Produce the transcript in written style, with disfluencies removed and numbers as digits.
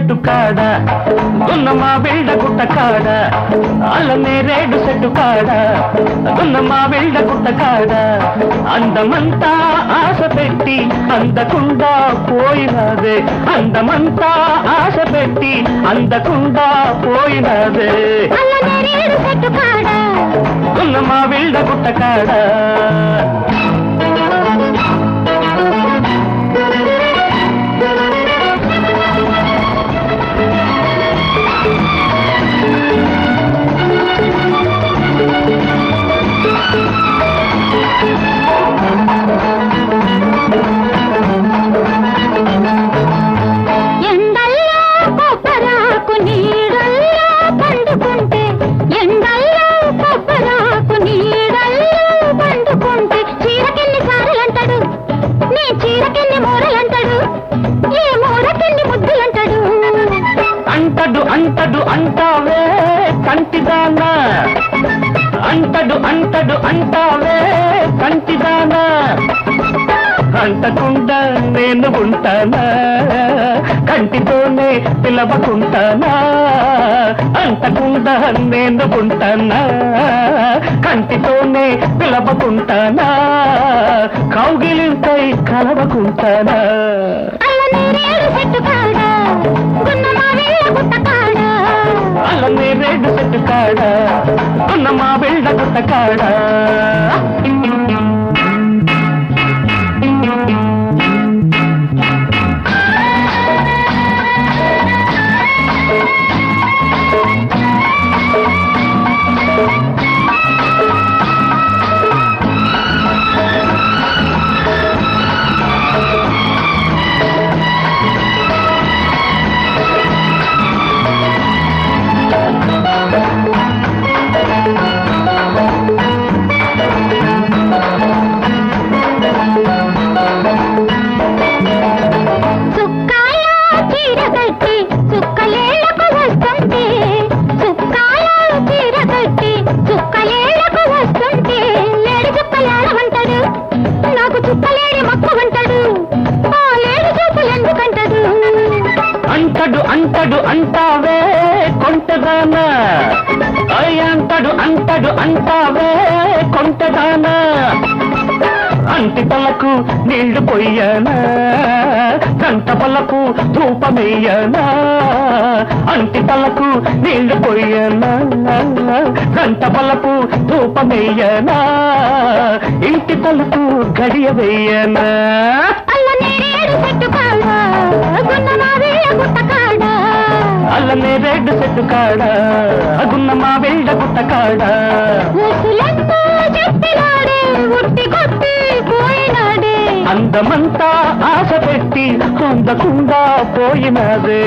చెట్టు కాడ ఉన్న మా బిళ్ళ గుట్ట కాడ అల్లనే రేడు చెట్టు కాడ ఉన్న మా బిళ్ళ గుట్ట కాడ అందమంతా ఆశ పెట్టి అందకుండా పోయినదే అందమంతా ఆశ పెట్టి అందకుండా పోయినదే ఉన్న మా బిళ్ళ గుట్ట కాడ అంటడు అంటడు అంటావే కంటిదానా అంటడు అంటడు అంటావే కంటిదానా అంటకుండా నేను ఉంటానా కంటితోనే పిలవకుంటానా అంటకుండా నేను ఉంటానా కంటితోనే పిలవకుంటానా కౌగిలింతై కలవకుంటానా అల్లనే రేడు చెట్టు కాడ ఉన్న మా బిళ్ళ గుట్ట కాడ అంటడు అంటడు అంటావే కొంటదానా అంటడు అంటడు అంటావే కొంటదానా అంటి తలకు నీళ్లు పొయ్యనా గంట పలకు ధూపమెయ్యనా అంటి తలకు నీళ్లు పొయ్యనా గంట పలకు ధూపమెయ్యనా ఇంటి తలకు గడియ వెయ్యనా అల్లనే రేడు చెట్టు కాడ అగున్న మా బిళ్ళ గుట్ట కాడ అందమంతా ఆశ పెట్టి అందకుండా పోయినదే